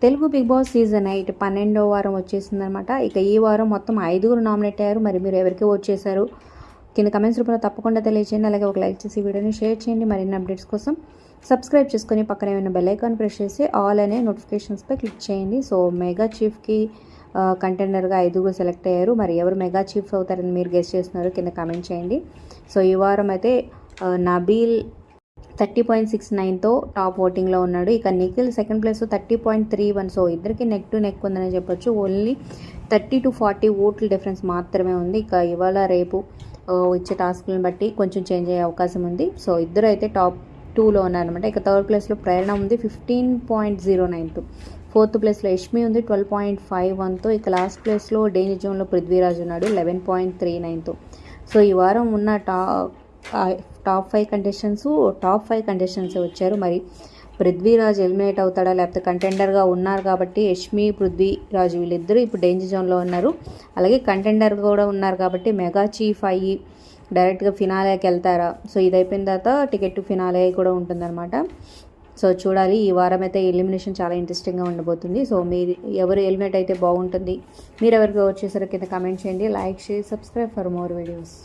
Telugu big boss season 8 12వ వారం వచ్చేసిందనమాట. ఇక ఈ వారం మొత్తం 5గురు నామినేట్ అయ్యారు. మరి మీరు ఎవరికి ఓట్ చేశారు కింద కమెంట్స్ రూపంలో తప్పకుండా తెలియజేయండి. అలాగే ఒక లైక్ చేసి వీడియోని షేర్ చేయండి. మరిన్ని అప్డేట్స్ కోసం సబ్స్క్రైబ్ చేసుకొని పక్కనే ఉన్న బెల్ ఐకాన్ ప్రెస్ చేసి ఆల్ అనే నోటిఫికేషన్స్పై క్లిక్ చేయండి. సో మెగా చీఫ్కి కంటెండర్గా 5గురు సెలెక్ట్ అయ్యారు. మరి ఎవరు మెగా చీఫ్ అవుతారని మీరు గెస్ చేస్తున్నారు కింద కామెంట్ చేయండి. సో ఈ వారం అయితే నబీల్ 30.69తో టాప్ ఓటింగ్లో ఉన్నాడు. ఇక నిఖిల్ సెకండ్ ప్లేస్ 30.31. సో ఇద్దరికి నెక్ టు నెక్ ఉందని చెప్పొచ్చు. ఓన్లీ 30 to 40 ఓట్ల డిఫరెన్స్ మాత్రమే ఉంది. ఇక ఇవాళ రేపు ఇచ్చే టాస్క్లను బట్టి కొంచెం చేంజ్ అయ్యే అవకాశం ఉంది. సో ఇద్దరు అయితే టాప్ 2లో ఉన్నారనమాట. ఇక థర్డ్ ప్లేస్లో ప్రేరణ ఉంది 15.09తో. ఫోర్త్ ప్లేస్లో యష్మి ఉంది 12.51తో. ఇక లాస్ట్ ప్లేస్లో డేంజర్ జోన్లో పృథ్వీరాజ్ ఉన్నాడు 11.39తో. సో ఈ వారం ఉన్న టాప్ 5 కంటెస్టెంట్స్ వచ్చారు. మరి పృథ్వీరాజ్ ఎలిమినేట్ అవుతాడా లేకపోతే కంటెండర్గా ఉన్నారు కాబట్టి యష్మి పృథ్వీరాజ్ వీళ్ళిద్దరూ ఇప్పుడు డేంజర్ జోన్లో ఉన్నారు. అలాగే కంటెండర్ కూడా ఉన్నారు కాబట్టి మెగా చీఫ్ అయ్యి డైరెక్ట్గా ఫినాలేకి వెళ్తారా? సో ఇది అయిపోయిన తర్వాత టికెట్ టు ఫినాలే కూడా ఉంటుందన్నమాట. సో చూడాలి. ఈ వారం అయితే ఎలిమినేషన్ చాలా ఇంట్రెస్టింగ్గా ఉండబోతుంది. సో మీరు ఎవరు ఎలిమినేట్ అయితే బాగుంటుంది, మీరు ఎవరికి ఓట్ చేశారో కింద కామెంట్ చేయండి. Like share subscribe for more videos.